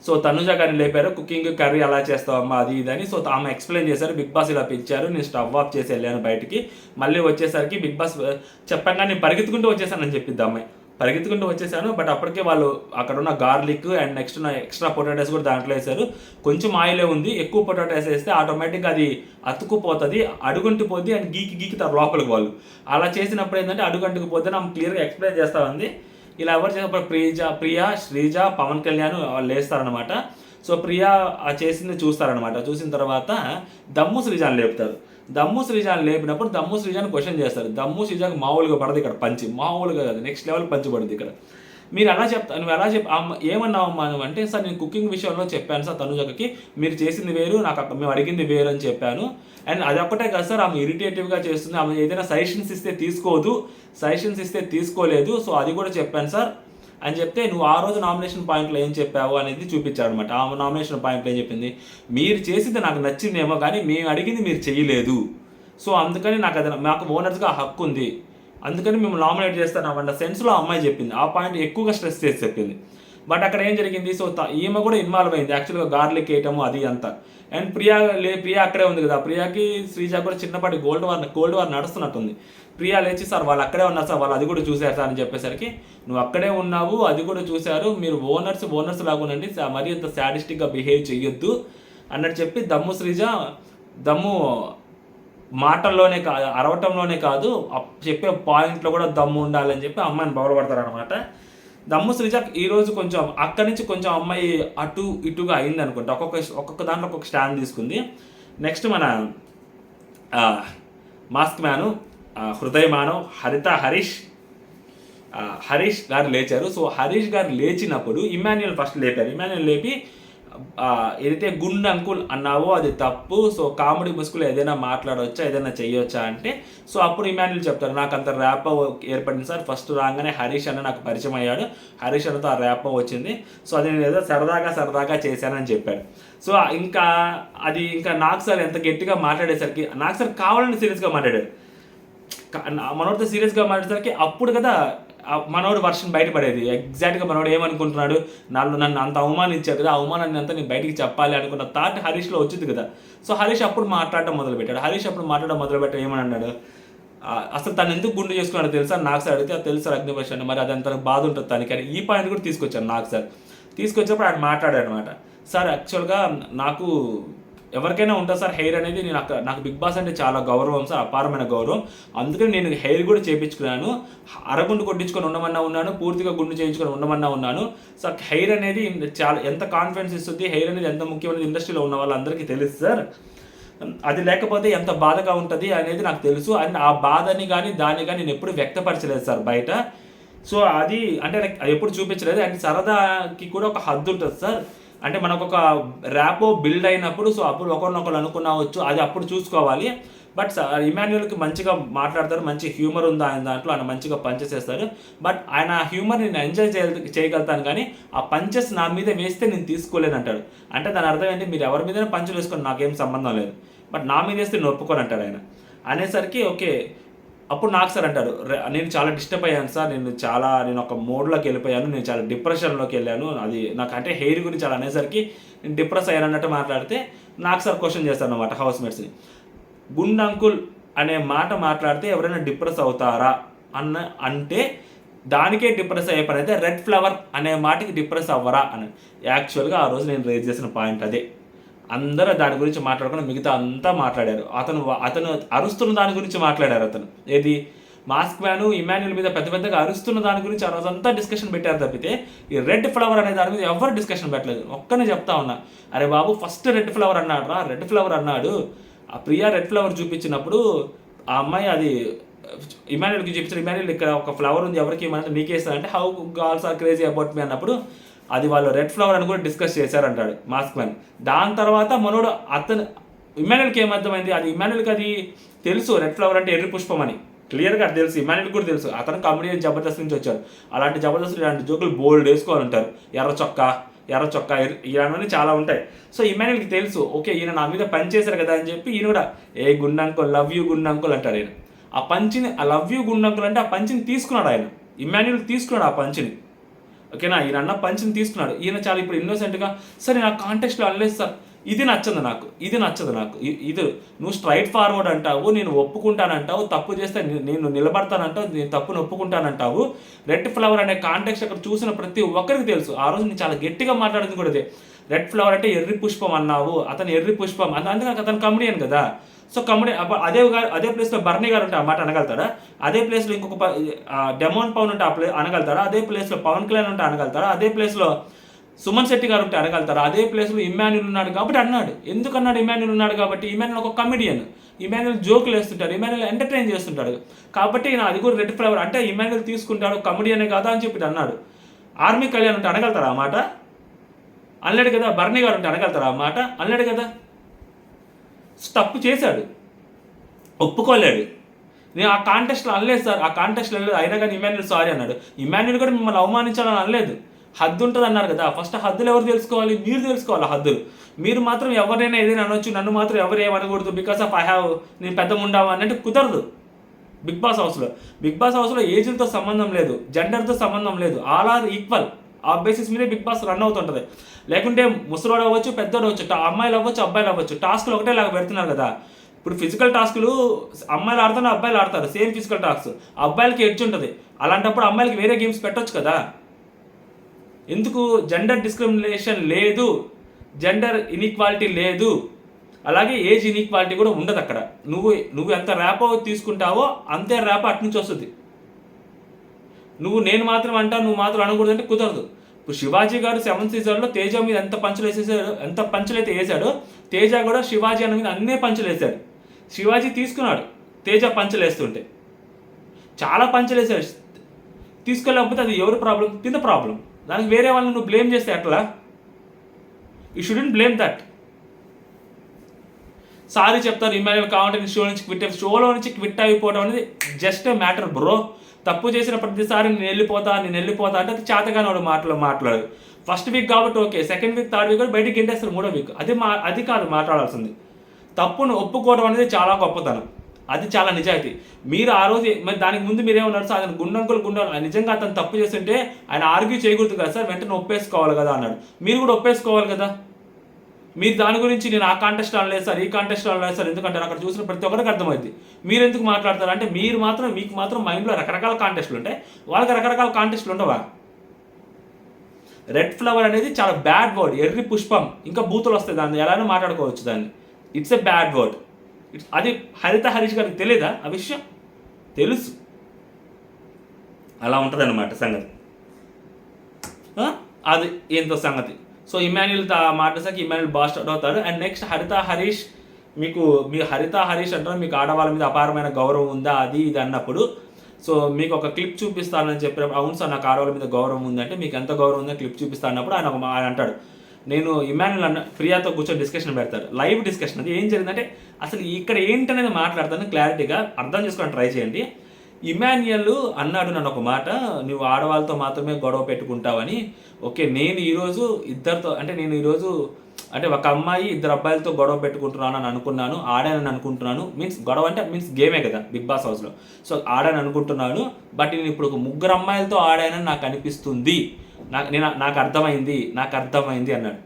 A: సో తనుజ గారిని లేపారు, కుకింగ్ కర్రీ అలా చేస్తావమ్మా అది ఇదని. సో ఆమె ఎక్స్ప్లెయిన్ చేశారు, బిగ్ బాస్ ఇలా పిలిచారు, నేను స్టవ్ ఆఫ్ చేసి వెళ్ళాను బయటికి. మళ్ళీ వచ్చేసరికి బిగ్ బాస్ చెప్పంగా నేను పరిగెత్తుకుంటూ వచ్చేసానని చెప్పింది అమ్మాయి. పరిగెత్తుకుంటూ వచ్చేసాను, బట్ అప్పటికే వాళ్ళు అక్కడ ఉన్న గార్లిక్ అండ్ నెక్స్ట్ ఉన్న ఎక్స్ట్రా పొటాటోస్ కూడా దాంట్లో వేశారు. కొంచెం ఆయిలే ఉంది, ఎక్కువ పొటాటోస్ వేస్తే ఆటోమేటిక్గా అది అతుక్కుపోతుంది, అడుగంటిపోద్ది అండ్ గీకితారు లోపలికి వాళ్ళు. అలా చేసినప్పుడు ఏంటంటే అడుగంటుకుపోతే ఆమె క్లియర్గా ఎక్స్ప్లెయిన్ చేస్తా ఉంది. ఇలా ఎవరు చేసినప్పుడు ప్రియా, శ్రీజ, పవన్ కళ్యాణ్ వాళ్ళు లేస్తారనమాట. సో ప్రియా చేసింది చూస్తారనమాట. చూసిన తర్వాత దమ్ము శ్రీజాని లేపుతారు. దమ్ము శ్రీజాని లేపినప్పుడు దమ్ము శ్రీజాని క్వశ్చన్ చేస్తారు. దమ్ము శ్రీజాకి మామూలుగా పడదు ఇక్కడ పంచి, మామూలుగా కాదు, నెక్స్ట్ లెవెల్ పంచి పడుతుంది ఇక్కడ. మీరు ఎలా నువ్వు ఎలా ఏమన్నావమ్మా నువ్వు అంటే, సార్ నేను కుకింగ్ విషయంలో చెప్పాను సార్ తనుజకి, మీరు చేసింది వేరు, నాకు మేము అడిగింది వేరు అని చెప్పాను. అండ్ అది ఒక్కటే కాదు సార్, ఆమె ఇరిటేటివ్గా చేస్తుంది, ఆమె ఏదైనా సజెషన్స్ ఇస్తే తీసుకోలేదు. సో అది కూడా చెప్పాను సార్ అని చెప్తే, నువ్వు ఆ రోజు నామినేషన్ పాయింట్లో ఏం చెప్పావు అనేది చూపించాడనమాట. ఆమె నామినేషన్ పాయింట్లో ఏం చెప్పింది, మీరు చేసింది నాకు నచ్చిందేమో కానీ మేము అడిగింది మీరు చేయలేదు, సో అందుకని నాకు ఓనర్స్గా హక్కు ఉంది, అందుకని మేము నామినేట్ చేస్తామన్న సెన్స్లో అమ్మాయి చెప్పింది. ఆ పాయింట్ ఎక్కువగా స్ట్రెస్ చేసి చెప్పింది. బట్ అక్కడ ఏం జరిగింది, సో ఈమె కూడా ఇన్వాల్వ్ అయింది యాక్చువల్గా గార్లిక్ వేయటము అది అంతా. అండ్ ప్రియా అక్కడే ఉంది కదా, ప్రియాకి శ్రీజ కూడా చిన్నపాటి కోల్డ్ వార్ నడుస్తున్నట్టుంది. ప్రియా లేచి సార్ వాళ్ళు అక్కడే ఉన్నారు సార్, వాళ్ళు అది కూడా చూశారు సార్ అని చెప్పేసరికి, నువ్వు అక్కడే ఉన్నావు అది కూడా చూశారు, మీరు ఓనర్స్ లాగా ఉండండి, మరీ అంత సాడిస్టిక్గా బిహేవ్ చెయ్యొద్దు అన్నట్టు చెప్పి దమ్ము మాటల్లోనే కాదు, అరవటంలోనే కాదు, చెప్పే పాయింట్లో కూడా దమ్ము ఉండాలని చెప్పి అమ్మాయిని బౌలపడతారనమాట. దమ్ము శ్రీజ ఈరోజు కొంచెం అక్కడి నుంచి కొంచెం అమ్మాయి అటు ఇటుగా అయింది అనుకుంటా, ఒక్కొక్క దాంట్లో ఒక్కొక్క స్టాండ్ తీసుకుంది. నెక్స్ట్ మన మాస్క్ మ్యాను, హృదయ మానవ్, హరీష్ గారు లేచారు. సో హరీష్ గారు లేచినప్పుడు ఇమాన్యుల్ ఫస్ట్ లేపారు. ఇమాన్యుల్ లేపి ఏదైతే గుండు అంకుల్ అన్నావో అది తప్పు. సో కామెడీ ముసుగులో ఏదైనా మాట్లాడవచ్చా, ఏదైనా చేయొచ్చా అంటే, సో అప్పుడు ఇమాన్యుల్ చెప్తారు, నాకు అంత ర్యాపో ఏర్పడింది సార్. ఫస్ట్ రాగానే హరీష్ అన్న నాకు పరిచయం అయ్యాడు, హరీష్ అన్నతో ఆ ర్యాపో వచ్చింది. సో అది నేను ఏదో సరదాగా చేశానని చెప్పాడు. సో ఇంకా అది ఇంకా నాకు సార్ ఎంత గట్టిగా మాట్లాడేసరికి, నాకు సార్ కావాలని సీరియస్గా మాట్లాడాడు. మనోడితో సీరియస్గా మాట్లాడేసరికి అప్పుడు కదా మనోడు వర్షన్ బయటపడేది. ఎగ్జాక్ట్గా మనోడు ఏమనుకుంటున్నాడు, నన్ను అంత అవమానించాడు కదా, అవమానాన్ని అంతా నేను బయటికి చెప్పాలి అనుకున్న థాట్ హరీష్లో వచ్చింది కదా. సో హరీష్ అప్పుడు మాట్లాడటం మొదలుపెట్టాడు. ఏమని అన్నాడు, అసలు తను ఎందుకు గుండు చేసుకున్నాడో తెలుసా, నాకు సార్ అడిగితే తెలుసు సార్ అగ్నిపరీక్ష అని, మరి అది అంత బాధ ఉంటుంది తనకి అని ఈ పాయింట్ కూడా తీసుకొచ్చాను నాకు సార్. తీసుకొచ్చినప్పుడు ఆయన మాట్లాడాడు అనమాట, సార్ యాక్చువల్గా నాకు ఎవరికైనా ఉంటుంది సార్ హెయిర్ అనేది, నాకు బిగ్ బాస్ అంటే చాలా గౌరవం సార్, అపారమైన గౌరవం. అందుకని నేను హెయిర్ కూడా చేయించుకున్నాను, అరగుండు కొట్టించుకొని ఉన్నాను, పూర్తిగా గుండు చేయించుకొని ఉన్నాను సార్. హెయిర్ అనేది చాలా ఎంత కాన్ఫిడెన్స్ ఇస్తుంది, హెయిర్ అనేది ఎంత ముఖ్యమైనది ఇండస్ట్రీలో ఉన్న వాళ్ళందరికీ తెలుసు సార్. అది లేకపోతే ఎంత బాధగా ఉంటుంది అనేది నాకు తెలుసు. అండ్ ఆ బాధని కానీ దాన్ని కానీ నేను ఎప్పుడు వ్యక్తపరచలేదు సార్ బయట. సో అది అంటే నాకు ఎప్పుడు చూపించలేదు. అండ్ సరదాకి కూడా ఒక హద్దు ఉంటుంది సార్. అంటే మనకు ఒక ర్యాపో బిల్డ్ అయినప్పుడు సో అప్పుడు ఒకరినొకరు అనుకున్నావచ్చు, అది అప్పుడు చూసుకోవాలి. బట్ ఇమాన్యుయల్కి మంచిగా మాట్లాడతారు, మంచి హ్యూమర్ ఉంది ఆయన దాంట్లో, ఆయన మంచిగా పంచెస్ వేస్తారు. బట్ ఆయన హ్యూమర్ నేను ఎంజాయ్ చేయగలుగుతాను, కానీ ఆ పంచెస్ నా మీద వేస్తే నేను తీసుకోలేను అంటాడు. అంటే దాని అర్థం ఏంటి, మీరు ఎవరి మీదైనా పంచులు వేసుకొని నాకేం సంబంధం లేదు, బట్ నా మీద వేస్తే నేను ఒప్పుకొని అంటాడు ఆయన. అనేసరికి ఓకే, అప్పుడు నాకు సార్ అంటారు, నేను చాలా డిస్టర్బ్ అయ్యాను సార్, నేను ఒక మోడ్లోకి వెళ్ళిపోయాను, నేను చాలా డిప్రెషన్లోకి వెళ్ళాను, అది నాకు అంటే హెయిర్ గురించి అలా అనేసరికి నేను డిప్రెస్ అయ్యాను అన్నట్టు మాట్లాడితే నాకు సార్ క్వశ్చన్ చేస్తాను అనమాట హౌస్మేట్స్ని, గుండు అంకుల్ అనే మాట మాట్లాడితే ఎవరైనా డిప్రెస్ అవుతారా అంటే దానికే డిప్రెస్ అయ్యే పని అయితే రెడ్ ఫ్లవర్ అనే మాటకి డిప్రెస్ అవ్వరా అని. యాక్చువల్గా ఆ రోజు నేను రేజ్ చేసిన పాయింట్ అదే. అందరూ దాని గురించి మాట్లాడుకుని మిగతా అంతా మాట్లాడారు. అతను అరుస్తున్న దాని గురించి మాట్లాడారు. అతను ఏది మాస్క్ మ్యాను ఇమాన్యుల్ మీద పెద్దగా అరుస్తున్న దాని గురించి ఆ రోజంతా డిస్కషన్ పెట్టారు తప్పితే ఈ రెడ్ ఫ్లవర్ అనే దాని మీద ఎవరు డిస్కషన్ పెట్టలేదు. ఒక్కనే చెప్తా ఉన్నా, అరే బాబు ఫస్ట్ రెడ్ ఫ్లవర్ అన్నాడు రా, రెడ్ ఫ్లవర్ అన్నాడు. ఆ ప్రియా రెడ్ ఫ్లవర్ చూపించినప్పుడు ఆ అమ్మాయి అది ఇమాన్యుల్కి చూపించారు, ఇమాన్యుల్ ఇక్కడ ఒక ఫ్లవర్ ఉంది ఎవరికి ఏమంటే నీకేస్తానంటే how girls are crazy about me అన్నప్పుడు అది వాళ్ళు రెడ్ ఫ్లవర్ అని కూడా డిస్కస్ చేశారంటాడు మాస్క్ మ్యాన్. దాని తర్వాత మనోడు ఇమాన్యుల్కి ఏమర్థమైంది, అది ఇమాన్యుల్కి అది తెలుసు రెడ్ ఫ్లవర్ అంటే ఎర్రి పుష్పం అని క్లియర్గా తెలుసు, ఇమాన్యుల్ కూడా తెలుసు. అతను కమెడీ జబర్దస్త్ నుంచి వచ్చారు, అలాంటి జబర్దస్త్ ఇలాంటి జోకులు బోల్డ్ వేసుకోవాలంటారు, ఎర్ర చొక్కా ఇలాంటివన్నీ చాలా ఉంటాయి. సో ఇమాన్యుల్కి తెలుసు, ఓకే ఈయన నా మీద పని చేశారు కదా అని చెప్పి ఈయన కూడా ఏ గుండంకుల్ లవ్ యూ గుండంకుల్ అంటారు. ఆయన ఆ పంచిని ఆ లవ్ యూ గుండంకుల్ అంటే ఆ పంచిని తీసుకున్నాడు ఆయన, ఇమాన్యుల్ తీసుకున్నాడు ఆ పంచిని. ఓకేనా, ఈయన అన్న పంచిని తీసుకున్నాడు. ఈయన చాలా ఇప్పుడు ఇన్నోసెంట్గా సరే నాకు కాంటెక్స్ట్లో అనలేదు సార్, ఇది నచ్చదు నాకు ఇది నువ్వు స్ట్రైట్ ఫార్వర్డ్ అంటావు, నేను ఒప్పుకుంటానంటావు, తప్పు చేస్తే నేను నిలబడతానంటావు, నేను తప్పును ఒప్పుకుంటానంటావు. రెడ్ ఫ్లవర్ అనే కాంటెక్స్ట్ అక్కడ చూసిన ప్రతి ఒక్కరికి తెలుసు. ఆ రోజు నేను చాలా గట్టిగా మాట్లాడింది కూడా ఇదే, రెడ్ ఫ్లవర్ అంటే ఎర్రి పుష్పం అన్నావు, అతను ఎర్రి పుష్పం అందుకని అతను కమెడియన్ కదా. సో కమెడీ అదే ప్లేస్లో బర్నీ గారు ఉంటే ఆ మాట అనగలుగుతాడా, అదే ప్లేస్లో ఇంకొక డెమోన్ పవన్ ఉంటే అనగలుగుతాడా, అదే ప్లేస్లో పవన్ కళ్యాణ్ ఉంటే అనగలుగుతాడా, అదే ప్లేస్లో సుమన్ శెట్టి గారు ఉంటే అనగలుగుతారా, అదే ప్లేస్లో ఇమాన్యుల్ ఉన్నాడు కాబట్టి అన్నాడు. ఎందుకన్నాడు, ఇమాన్యుల్ ఉన్నాడు కాబట్టి. ఇమాన్యుల్ ఒక కమెడియన్, ఇమాన్యుల్ జోకులు వేస్తుంటాడు, ఇమాన్యుల్ ఎంటర్టైన్ చేస్తుంటాడు కాబట్టి అది కూడా రెడ్ ఫ్లవర్ అంటే ఇమాన్యుల్ తీసుకుంటాడు కమెడియనే కాదా అని చెప్పి అన్నాడు. ఆర్మీ కళ్యాణ్ ఉంటే అనగలుగుతారా ఆ మాట, అనలేడు కదా. బర్నీ గారు ఉంటే అనగలుగుతారా ఆ మాట, అనలేడు కదా. తప్పు చేశాడు, ఒప్పుకోలేడు. నేను ఆ కాంటెస్ట్లో అనలేదు సార్, ఆ కాంటెస్ట్లో అనలేదు, అయినా కానీ ఇమాన్యుల్ సారీ అన్నాడు. ఇమాన్యుల్ కూడా మిమ్మల్ని అవమానించాలని అనలేదు, హద్దు ఉంటుంది అన్నారు కదా. ఫస్ట్ హద్దులు ఎవరు తెలుసుకోవాలి, మీరు తెలుసుకోవాలి హద్దులు. మీరు మాత్రం ఎవరైనా ఏదైనా అనొచ్చు, నన్ను మాత్రం ఎవరు ఏమనకూడదు బికాస్ ఆఫ్ నేను పెద్ద ఉండవు అన్నట్టు కుదరదు. బిగ్ బాస్ హౌస్లో ఏజ్లతో సంబంధం లేదు, జెండర్తో సంబంధం లేదు, ఆల్ ఆర్ ఈక్వల్. ఆ బేసిస్ మీదే బిగ్ బాస్ రన్ అవుతుంటుంది. లేకుంటే ముసలోడు అవ్వచ్చు, పెద్దోడు అవ్వచ్చు, అమ్మాయిలు అవ్వచ్చు, అబ్బాయిలు అవ్వచ్చు, టాస్క్లు ఒకటే లాగా పెడుతున్నారు కదా. ఇప్పుడు ఫిజికల్ టాస్క్లు అమ్మాయిలు ఆడుతున్నారు, అబ్బాయిలు ఆడతారు, సేమ్ ఫిజికల్ టాస్క్. అబ్బాయిలకి ఎడ్జ్ ఉంటుంది, అలాంటప్పుడు అమ్మాయిలకి వేరే గేమ్స్ పెట్టొచ్చు కదా. ఎందుకు జెండర్ డిస్క్రిమినేషన్ లేదు, జెండర్ ఇన్ఈక్వాలిటీ లేదు, అలాగే ఏజ్ ఇన్ఈక్వాలిటీ కూడా ఉండదు అక్కడ. నువ్వు ఎంత ర్యాపో తీసుకుంటావో అంతే ర్యాపో అట్నుంచి వస్తుంది. నేను మాత్రం అంటా నువ్వు మాత్రం అనకూడదు అంటే కుదరదు. ఇప్పుడు శివాజీ గారు 7th సీజన్లో తేజ మీద ఎంత పంచులు అయితే వేసాడో తేజ కూడా శివాజీ అన్న మీద అన్నే పంచులు వేశాడు. శివాజీ తీసుకున్నాడు తేజ పంచులు వేస్తుంటే, చాలా పంచులు వేసాడు. తీసుకోలేకపోతే అది ఎవరి ప్రాబ్లం, కింద ప్రాబ్లం. దానికి వేరే వాళ్ళని నువ్వు బ్లేమ్ చేస్తే ఎట్లా. You shouldn't blame that. Sorry చెప్తారు ఇమాన్యుల్ కావాలంటే నేను షోలో నుంచి క్విట్ అయిపోవడం అనేది జస్ట్ మ్యాటర్ బ్రో. తప్పు చేసిన ప్రతిసారి నేను వెళ్ళిపోతా అంటే అది చేతగానే వాడు మాట్లాడు. ఫస్ట్ వీక్ కాబట్టి okay, second week third week బయటికి గెంటేస్తారు మూడో వీక్. అది కాదు మాట్లాడాల్సింది. తప్పును ఒప్పుకోవడం అనేది చాలా గొప్పతనం, అది చాలా నిజాయితీ. మీరు ఆ రోజు మరి దానికి ముందు మీరేమన్నారు సార్, అతను గుండంకులు నిజంగా అతను తప్పు చేస్తుంటే ఆయన ఆర్గ్యూ చేయకూడదు కదా సార్, వెంటనే ఒప్పేసుకోవాలి కదా అన్నాడు. మీరు కూడా ఒప్పేసుకోవాలి కదా. మీరు దాని గురించి నేను ఆ కాంటెస్ట్ అనలేదు సార్, ఈ కాంటెస్ట్ అనలేదు సార్, ఎందుకంటే అక్కడ చూసిన ప్రతి ఒక్కరికి అర్థమైంది. మీరు ఎందుకు మాట్లాడతారు అంటే మీకు మాత్రం మైండ్లో రకరకాల కాంటెస్టులు ఉంటాయి, వాళ్ళకి రకరకాల కాంటెస్టులు ఉండవా? రెడ్ ఫ్లవర్ అనేది చాలా బ్యాడ్ వర్డ్, ఎర్రి పుష్పం, ఇంకా బూతులు వస్తాయి, దాన్ని ఎలానో మాట్లాడుకోవచ్చు దాన్ని. It's a bad word. అది హరీష్ గారికి తెలియదా ఆ విషయం? తెలుసు. అలా ఉంటుంది అన్నమాట సంగతి. అది ఏంతో సంగతి. సో ఇమాన్యుల్ మాట్లాడసాక ఇమాన్యుల్ బాస్ అవుతాడు. అండ్ నెక్స్ట్ హరీష్, మీ హరీష్ అంటారు మీకు ఆడవాళ్ళ మీద అపారమైన గౌరవం ఉందా అది ఇది అన్నప్పుడు, సో మీకు ఒక క్లిప్ చూపిస్తానని చెప్పినప్పుడు, అవును సార్ నాకు ఆడవాళ్ళ మీద గౌరవం ఉందంటే మీకు ఎంత గౌరవం ఉందో క్లిప్ చూపిస్తానప్పుడు ఆయన అంటాడు, నేను ఇమాన్యుల్ ప్రియాతో కూర్చొని డిస్కషన్ పెడతాడు, లైవ్ డిస్కషన్. అది ఏం జరిగిందంటే అసలు ఇక్కడ ఏంటనేది మాట్లాడతాను, క్లారిటీగా అర్థం చేసుకొని ట్రై చేయండి. ఇమాన్యుల్ అన్నాడు నన్ను ఒక మాట, నువ్వు ఆడవాళ్ళతో మాత్రమే గొడవ పెట్టుకుంటావని. ఓకే, నేను ఈరోజు ఒక అమ్మాయి ఇద్దరు అబ్బాయిలతో గొడవ పెట్టుకుంటున్నాను అని అనుకున్నాను, ఆడానని అనుకుంటున్నాను. గొడవ అంటే గేమే కదా బిగ్ బాస్ హౌస్లో. సో ఆడానని అనుకుంటున్నాను, బట్ నేను ఇప్పుడు ఒక ముగ్గురు అమ్మాయిలతో ఆడానని నాకు అనిపిస్తుంది, నాకు అర్థమైంది అన్నాడు.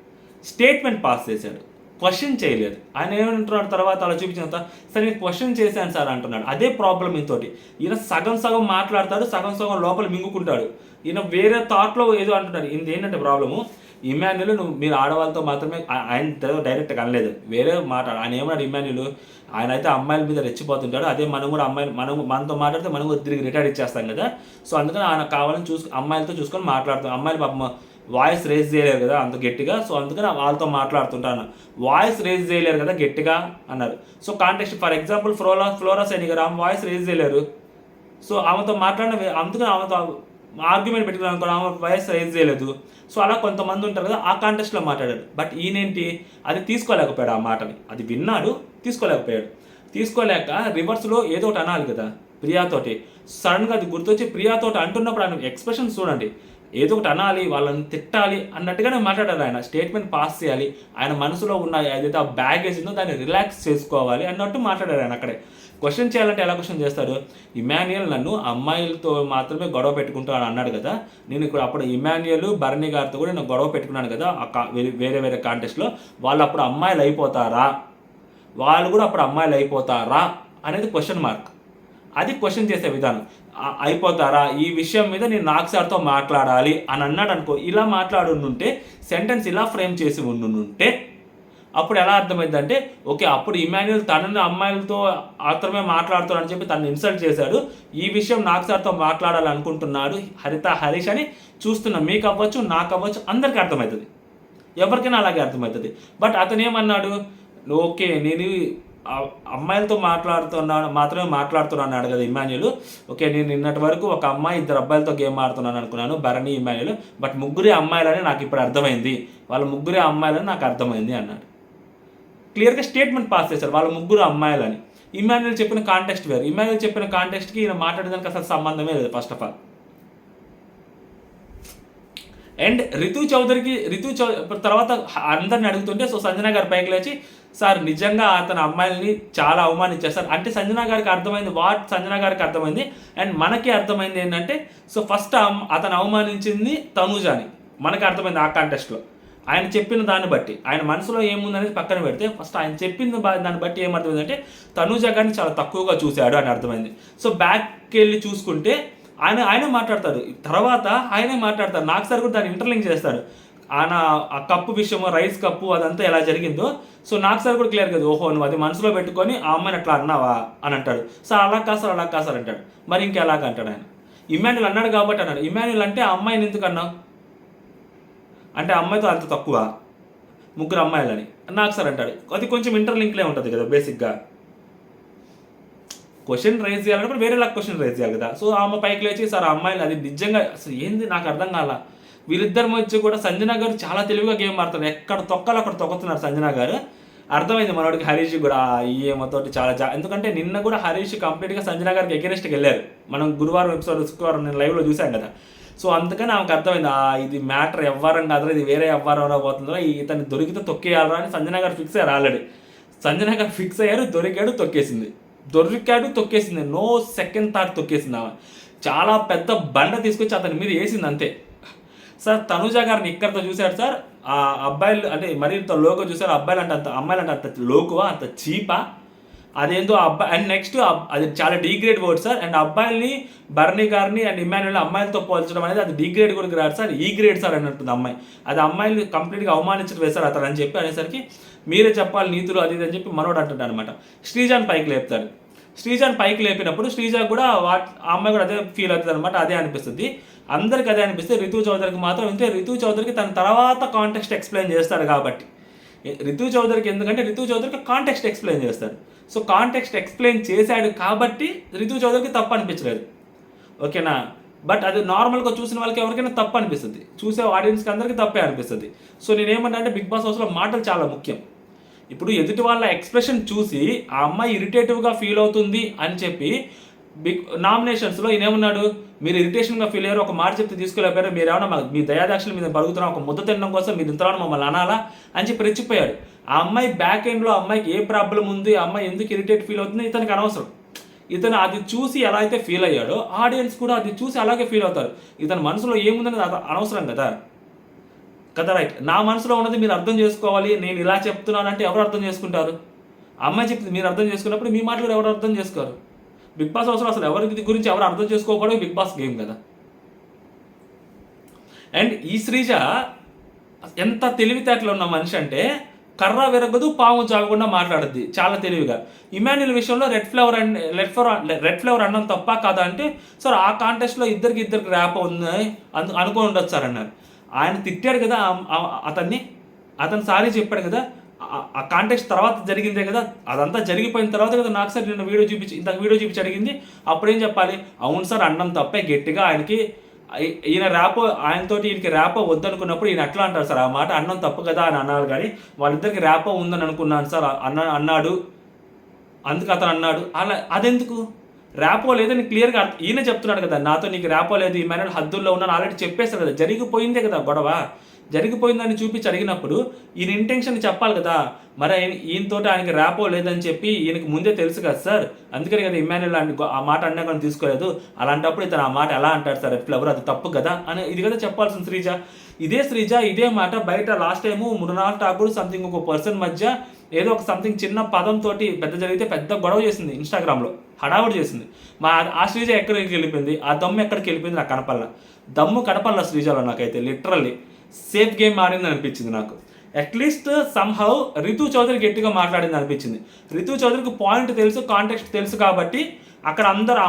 A: స్టేట్మెంట్ పాస్ చేశాడు, క్వశ్చన్ చేయలేదు. ఆయన ఏమంటున్నాడు తర్వాత అలా చూపించిన తర్వాత, సరే నేను క్వశ్చన్ చేశాను సార్ అంటున్నాడు. అదే ప్రాబ్లం ఇంతోటి, ఈయన సగం మాట్లాడతాడు, సగం లోపల మింగుకుంటాడు. ఈయన వేరే థాట్లో ఏదో అంటున్నాడు. ఇది ఏంటంటే ప్రాబ్లము, ఇమాన్యుల్ మీరు ఆడవాళ్ళతో మాత్రమే, ఆయన డైరెక్ట్గా అనలేదు, వేరే ఆయన ఏమన్నాడు ఇమాన్యుల్, ఆయన అయితే అమ్మాయిల మీద రెచ్చిపోతుంటాడు, అదే మనం కూడా మనతో మాట్లాడితే మనం కూడా తిరిగి రిటైర్ ఇచ్చేస్తాం కదా. సో అందుకని ఆయన కావాలని అమ్మాయిలతో చూసుకొని మాట్లాడుతాం. అమ్మాయిలు పాపం వాయిస్ రేజ్ చేయలేరు కదా అంత గట్టిగా, సో అందుకని వాళ్ళతో మాట్లాడుతుంటాను. వాయిస్ రేజ్ చేయలేరు కదా గట్టిగా అన్నారు. So context for example flora Saini గారు ఆమె వాయిస్ రేజ్ చేయలేరు, సో ఆమెతో మాట్లాడిన, అందుకని ఆమెతో ఆర్గ్యుమెంట్ పెట్టుకుని అనుకో, ఆమె వాయిస్ రేజ్ చేయలేదు. సో అలా కొంతమంది ఉంటారు కదా, ఆ కాంటెస్ట్లో మాట్లాడాడు. బట్ ఈయనేంటి, అది తీసుకోలేకపోయాడు, ఆ మాటని అది విన్నాడు, తీసుకోలేక రివర్స్లో ఏదో ఒకటి అనాలి కదా ప్రియాతోటి. సడన్గా అది గుర్తొచ్చి ప్రియాతోటి అంటున్నప్పుడు ఆయన ఎక్స్ప్రెషన్ చూడండి, ఏదో ఒకటి అనాలి, వాళ్ళని తిట్టాలి అన్నట్టుగానే మాట్లాడాలి. ఆయన స్టేట్మెంట్ పాస్ చేయాలి, ఆయన మనసులో ఉన్న ఏదైతే ఆ బ్యాగేజ్ ఉందో దాన్ని రిలాక్స్ చేసుకోవాలి అన్నట్టు మాట్లాడాడు ఆయన. అక్కడే క్వశ్చన్ చేయాలంటే ఎలా క్వశ్చన్ చేస్తాడు, ఇమాన్యుల్ నన్ను అమ్మాయిలతో మాత్రమే గొడవ పెట్టుకుంటాను అన్నాడు కదా, నేను ఇక్కడ అప్పుడు ఇమాన్యుల్ బర్నీ గారితో కూడా నేను గొడవ పెట్టుకున్నాను కదా వేరే కాంటెస్ట్లో, వాళ్ళు కూడా అప్పుడు అమ్మాయిలు అయిపోతారా అనేది క్వశ్చన్ మార్క్. అది క్వశ్చన్ చేసే విధానం. అయిపోతారా ఈ విషయం మీద నేను నాగ్ సార్తో మాట్లాడాలి అని అన్నాడు అనుకో, ఇలా మాట్లాడుంటే సెంటెన్స్ ఇలా ఫ్రేమ్ చేసి ఉండుంటే అప్పుడు ఎలా అర్థమైందంటే, ఓకే అప్పుడు ఇమాన్యుల్ తనని అమ్మాయిలతో మాత్రమే మాట్లాడుతాడని చెప్పి తనని ఇన్సల్ట్ చేశాడు, ఈ విషయం నాగ్ సార్తో మాట్లాడాలనుకుంటున్నాడు హరీష్ అని చూస్తున్నా, మీకు అవ్వచ్చు నాకు అవ్వచ్చు అందరికీ అర్థమవుతుంది, ఎవరికైనా అలాగే అర్థమవుతుంది. బట్ అతను ఏమన్నాడు, ఓకే నేను అమ్మాయిలతో మాత్రమే మాట్లాడుతున్నాను కదా ఇమాన్యుల్, ఓకే నేను నిన్నటి వరకు ఒక అమ్మాయి ఇద్దరు అబ్బాయిలతో గేమ్ ఆడుతున్నాను అనుకున్నాను బర్నీ ఇమాన్యుల్, బట్ ముగ్గురే అమ్మాయిలని నాకు ఇప్పుడు అర్థమైంది, వాళ్ళ ముగ్గురే అమ్మాయిలని నాకు అర్థమైంది అన్నాడు. క్లియర్గా స్టేట్మెంట్ పాస్ చేశారు, వాళ్ళ ముగ్గురు అమ్మాయిలని. ఇమాన్యుల్ చెప్పిన కాంటెక్స్ట్ వేరు, ఇమాన్యుల్ చెప్పిన కాంటెక్స్ట్కి ఈయన మాట్లాడడానికి అసలు సంబంధమే లేదు first of all. And Ritu చౌదరికి తర్వాత అందరిని అడుగుతుంటే, సో సంజన గారు పైకి లేచి, సార్ నిజంగా అతను అమ్మాయిలని చాలా అవమానించారు సార్ అంటే సంజన గారికి అర్థమైంది. అండ్ మనకి అర్థమైంది ఏంటంటే, సో ఫస్ట్ అతను అవమానించింది తనూజాని, మనకి అర్థమైంది ఆ కాంటెస్ట్లో. ఆయన చెప్పిన దాన్ని బట్టి, ఆయన మనసులో ఏముందనేది పక్కన పెడితే ఫస్ట్ ఆయన చెప్పిన దాన్ని బట్టి ఏమర్థమైందంటే తనూజ గారిని చాలా తక్కువగా చూశాడు అని అర్థమైంది. సో బ్యాక్కి వెళ్ళి చూసుకుంటే ఆయనే మాట్లాడతాడు, నాకు సార్ కూడా దాన్ని ఇంటర్లింక్ చేస్తాడు. ఆయన ఆ కప్పు విషయము, రైస్ కప్పు అదంతా ఎలా జరిగిందో, సో నాకు సార్ కూడా క్లియర్ కదా, ఓహో నువ్వు అది మనసులో పెట్టుకొని ఆ అమ్మాయిని అట్లా అన్నావా అని అంటాడు. సార్ అలా కాదు సార్ అంటాడు. మరి ఇంకెలాగ అంటాడు ఆయన, ఇమాన్యుల్ అన్నాడు కాబట్టి అన్నాడు. ఇమాన్యుల్ అంటే ఆ అమ్మాయిని ఎందుకు అన్నావు అంటే అమ్మాయితో అంత తక్కువ, ముగ్గురు అమ్మాయిలని నాకు సార్ అంటాడు. అది కొంచెం ఇంటర్లింక్లే ఉంటుంది కదా బేసిక్గా. క్వశ్చన్ రైజ్ చేయాలన్నప్పుడు వేరేలా క్వశ్చన్ రైజ్ చేయాలి కదా. సో ఆమె పైకి లేచి, సార్ అమ్మాయిలు అది నిజంగా అసలు ఏంది నాకు అర్థం కాల, వీళ్ళిద్దరి మధ్య కూడా సంజన గారు చాలా తెలివిగా గేమ్ ఆడుతారు. ఎక్కడ తొక్కలు అక్కడ తొక్కుతున్నారు సంజన గారు. అర్థమైంది మనోడికి హరీష్ కూడా ఈమెతోటి చాలా ఎందుకంటే నిన్న కూడా హరీష్ కంప్లీట్గా సంజన గారికి ఎగెనిస్ట్కి వెళ్ళారు. మనం గురువారం ఎపిసోడ్ శుక్రవారం నేను లైవ్లో చూశాను కదా. సో అందుకని ఆమెకు అర్థమైంది ఇది మ్యాటర్ ఎవ్వరం కాదు, ఇది వేరే ఎవ్వరం పోతుందో, ఇతన్ని దొరికితే తొక్కేయాలరా అని సంజన గారు ఫిక్స్ అయ్యారు. ఆల్రెడీ సంజన గారు ఫిక్స్ అయ్యారు, దొరికాడు తొక్కేసింది. నో సెకండ్ థాట్ తొక్కేసింది. ఆమె చాలా పెద్ద బండ తీసుకొచ్చి అతని మీద వేసింది అంతే. సార్ తనుజ గారిని ఇక్కడితో చూశారు సార్. ఆ అబ్బాయిలు అంటే మరీ ఇంత లోకో చూసారు. అబ్బాయిలు అంటే అంత, అమ్మాయిలు అంటే అంత లోకువా, అంత చీపా, అదేందో అబ్బాయి. అండ్ నెక్స్ట్ అది చాలా డీగ్రేడ్ వర్డ్ సార్. అండ్ అబ్బాయిల్ని బర్నీ గారిని అండ్ ఇమాన్యుల్ అమ్మాయిలతో పోల్చడం అనేది అది డీగ్రేడ్ కూడా రాదు సార్, ఈ గ్రేడ్ సార్ అని అంటుంది అమ్మాయి. అది అమ్మాయిని కంప్లీట్గా అవమానించడం వేశారు అతను అని చెప్పి అనేసరికి మీరే చెప్పాలి నీతులు అది అని చెప్పి మనోడు అంటుంటాడు అనమాట. శ్రీజాన్ పైకి లేపుతాడు. శ్రీజాన్ పైకి లేపినప్పుడు శ్రీజా కూడా ఆ అమ్మాయి కూడా అదే ఫీల్ అవుతుంది అనమాట. అదే అనిపిస్తుంది అందరికి, అదే అనిపిస్తే రితు చౌదరికి మాత్రం ఇంతే. రితు చౌదరికి తన తర్వాత కాంటెక్స్ట్ ఎక్స్ప్లెయిన్ చేస్తాడు కాబట్టి. రితు చౌదరికి ఎందుకంటే రితు చౌదరికి కాంటెక్స్ట్ ఎక్స్ప్లెయిన్ చేస్తాడు. సో కాంటెక్స్ట్ ఎక్స్ప్లెయిన్ చేశాడు కాబట్టి రితు చౌదరికి తప్పు అనిపించలేదు, ఓకేనా. బట్ అది నార్మల్గా చూసిన వాళ్ళకి ఎవరికైనా తప్పు అనిపిస్తుంది, చూసే ఆడియన్స్కి అందరికీ తప్పే అనిపిస్తుంది. సో నేనేమంటా అంటే బిగ్ బాస్ హౌస్లో మాటలు చాలా ముఖ్యం. ఇప్పుడు ఎదుటి వాళ్ళ ఎక్స్ప్రెషన్ చూసి ఆ అమ్మాయి ఇరిటేటివ్గా ఫీల్ అవుతుంది అని చెప్పి బిగ్ నామినేషన్స్లో ఈయనేమన్నాడు, మీరు ఇరిటేషన్గా ఫీల్ అయ్యారు, ఒక మాట చెప్తే తీసుకెళ్ళిపోయారు, మీరు ఏమన్నా మీ దయాదాక్షలు మీద పరుగుతున్నాం, ఒక ముద్ద తినడం కోసం మీరు ఇంతలో మమ్మల్ని అనాలా అని చెప్పి రెచ్చిపోయాడు. ఆ అమ్మాయి బ్యాక్ ఎండ్లో అమ్మాయికి ఏ ప్రాబ్లం ఉంది, ఆ అమ్మాయి ఎందుకు ఇరిటేట్ ఫీల్ అవుతుంది ఇతనికి అనవసరం. ఇతను అది చూసి ఎలా అయితే ఫీల్ అయ్యాడో ఆడియన్స్ కూడా అది చూసి అలాగే ఫీల్ అవుతారు. ఇతని మనసులో ఏముందని అది అనవసరం కదా రైట్. నా మనసులో ఉన్నది మీరు అర్థం చేసుకోవాలి, నేను ఇలా చెప్తున్నానంటే ఎవరు అర్థం చేసుకుంటారు? అమ్మాయి చెప్పింది మీరు అర్థం చేసుకున్నప్పుడు మీ మాటలు ఎవరు అర్థం చేసుకోరు? బిగ్ బాస్ అవసరం అసలు ఎవరి గురించి ఎవరు అర్థం చేసుకోకపోవడం బిగ్ బాస్ గేమ్ కదా. అండ్ ఈ శ్రీజ ఎంత తెలివితేటలు ఉన్న మనిషి అంటే కర్ర విరగదు పాము చాగకుండా మాట్లాడుద్ది చాలా తెలివిగా. ఇమాన్యుల్ విషయంలో రెడ్ ఫ్లేవర్ అన్నం తప్ప కాదా అంటే సార్ ఆ కాంటెస్ట్లో ఇద్దరికి ర్యాప్ ఉంది అనుకొని ఉండొచ్చు సార్ అన్నారు. ఆయన తిట్టాడు కదా అతను సారీ చెప్పాడు కదా, ఆ కాంటెక్స్ట్ తర్వాత జరిగిందే కదా, అదంతా జరిగిపోయిన తర్వాత కదా నాకు సార్ నిన్న వీడియో చూపించి అడిగింది. అప్పుడేం చెప్పాలి, అవును సార్ అన్నం తప్పే గట్టిగా ఆయనకి ఈయన ఆయనతోటి ఈయనకి ర్యాపో వద్దనుకున్నప్పుడు ఈయన ఎట్లా అంటారు సార్ ఆ మాట, అన్నం తప్పు కదా అని అన్నారు. కానీ వాళ్ళిద్దరికి ర్యాపో ఉందని అనుకున్నాను సార్ అన్నాడు, అందుకు అతను అన్నాడు. అలా అదెందుకు ర్యాపో లేదని క్లియర్గా ఈయన చెప్తున్నాడు కదా, నాతో నీకు ర్యాపో లేదు, ఈ మేనర్ హద్దుల్లో ఉన్నాను ఆల్రెడీ చెప్పేస్తారు కదా, జరిగిపోయిందే కదా గొడవ, జరిగిపోయిందని చూపించి అడిగినప్పుడు ఈయన ఇంటెన్షన్ చెప్పాలి కదా. మరి ఈయనతో ఆయనకి ర్యాపో లేదని చెప్పి ఈయనకి ముందే తెలుసు కదా సార్, అందుకని కదా ఇమాన్యుల్ ఆ మాట అన్నా కానీ తీసుకోలేదు, అలాంటప్పుడు ఇతను ఆ మాట ఎలా అంటాడు సార్ ఫ్లవర్, అది తప్పు కదా అని ఇది కదా చెప్పాల్సిన శ్రీజ. ఇదే మాట బయట last time Mrunal Thakur something ఒక పర్సన్ మధ్య ఏదో ఒక సంథింగ్ చిన్న పదంతో పెద్ద జరిగితే పెద్ద గొడవ చేసింది, ఇన్స్టాగ్రామ్లో హడావుడి చేసింది. ఆ శ్రీజ ఎక్కడికి వెళ్ళిపోయింది, ఆ దమ్ము ఎక్కడికి వెళ్ళిపోయింది నాకు దమ్ము కనపల్ల శ్రీజలో. నాకైతే లిటరల్లీ సేఫ్ గేమ్ ఆడింది అనిపించింది నాకు. అట్లీస్ట్ సమ్హౌ రితు చౌదరి గట్టిగా మాట్లాడింది అనిపించింది. రితు చౌదరికి పాయింట్ తెలుసు, కాంటెక్స్ట్ తెలుసు కాబట్టి అక్కడ అందరు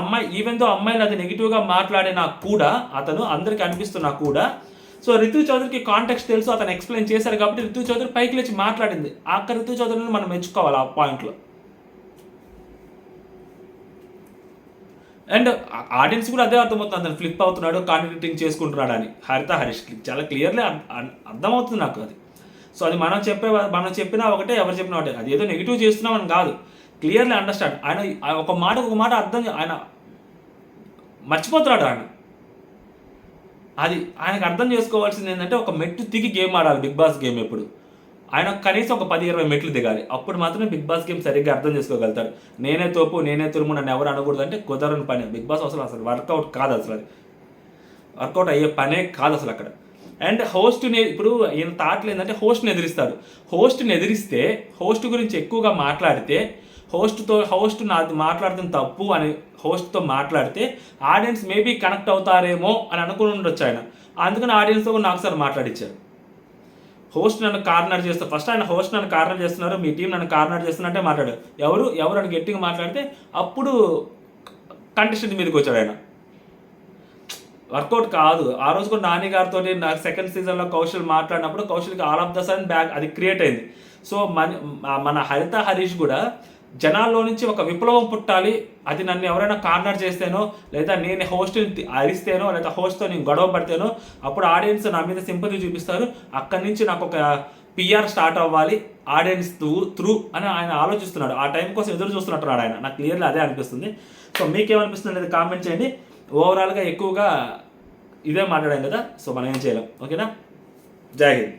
A: ఈవెన్ దో అమ్మాయిలు అది నెగిటివ్గా మాట్లాడినా కూడా అతను అందరికి అనిపిస్తున్నా కూడా సో రితు చౌదరికి కాంటెక్స్ట్ తెలుసు, అతను ఎక్స్ప్లెయిన్ చేశారు కాబట్టి రితు చౌదరి పైకి లేచి మాట్లాడింది. అక్కడ రితు చౌదరిని మనం మెచ్చుకోవాలి ఆ పాయింట్లో. అండ్ ఆడియన్స్ కూడా అదే అర్థమవుతుంది, అతను ఫ్లిప్ అవుతున్నాడు, కాంట్రాడిక్టింగ్ చేసుకుంటున్నాడు అని హరీష్ చాలా క్లియర్లీ అర్థమవుతుంది నాకు అది. సో అది మనం చెప్పినా ఒకటే, ఎవరు చెప్పినా ఒకటే, అది ఏదో నెగిటివ్ చేస్తున్నామని కాదు, క్లియర్లీ అండర్స్టాండ్. ఆయన ఒక మాట అర్థం ఆయన మర్చిపోతున్నాడు. అది ఆయనకు అర్థం చేసుకోవాల్సింది ఏంటంటే ఒక మెట్టు దిగి గేమ్ ఆడాలి బిగ్ బాస్ గేమ్. ఎప్పుడు ఆయన కనీసం ఒక 10-20 మెట్లు దిగాలి, అప్పుడు మాత్రమే బిగ్ బాస్ గేమ్ సరిగ్గా అర్థం చేసుకోగలుగుతాడు. నేనే తోపు నేనే తురుము నన్ను ఎవరు అనకూడదు అంటే కుదరని పని. బిగ్ బాస్ అసలు వర్కౌట్ కాదు, అది వర్కౌట్ అయ్యే పనే కాదు అసలు అక్కడ. అండ్ హోస్ట్ని ఇప్పుడు ఈయన థాట్లు ఏంటంటే హోస్ట్ని ఎదిరిస్తాడు. హోస్ట్ని ఎదిరిస్తే హోస్ట్ గురించి ఎక్కువగా మాట్లాడితే హోస్ట్ నాది మాట్లాడుతున్న తప్పు అని హోస్ట్తో మాట్లాడితే ఆడియన్స్ మేబీ కనెక్ట్ అవుతారేమో అని అనుకుని ఉండొచ్చు ఆయన. అందుకని ఆడియన్స్తో కూడా నాకు సార్ మాట్లాడించారు. హోస్ట్ నన్ను కార్నర్ చేస్తారు, ఫస్ట్ ఆయన హోస్ట్ నన్ను కార్నర్ చేస్తున్నారు, మీ టీం నన్ను కార్నర్ చేస్తున్నట్టే మాట్లాడారు. ఎవరు అని గట్టిగా మాట్లాడితే అప్పుడు కంటెస్టెంట్ మీదకి వచ్చాడు ఆయన. వర్కౌట్ కాదు. ఆ రోజు కూడా నాని గారితో నాకు సెకండ్ సీజన్లో కౌశల్ మాట్లాడినప్పుడు కౌశల్కి all of the sudden back అది క్రియేట్ అయింది. సో మన హరిత హరీష్ కూడా జనాల్లో నుంచి ఒక విప్లవం పుట్టాలి, అది నన్ను ఎవరైనా కార్నర్ చేస్తేనో, లేదా నేను హోస్ట్ని అరిస్తేనో, లేదా హోస్ట్తో నేను గొడవ పడితేనో అప్పుడు ఆడియన్స్ నా మీద సింపతి చూపిస్తారు. అక్కడి నుంచి నాకు ఒక పిఆర్ స్టార్ట్ అవ్వాలి ఆడియన్స్ త్రూ అని ఆయన ఆలోచిస్తున్నాడు. ఆ టైం కోసం ఎదురు చూస్తున్నట్టున్నాడు ఆయన. నాకు క్లియర్లీ అదే అనిపిస్తుంది. సో మీకేమనిపిస్తుంది అనేది కామెంట్ చేయండి. ఓవరాల్గా ఎక్కువగా ఇదే మాట్లాడాం కదా, సో మనం ఏం చేయలేం. ఓకేనా? జై హింద్.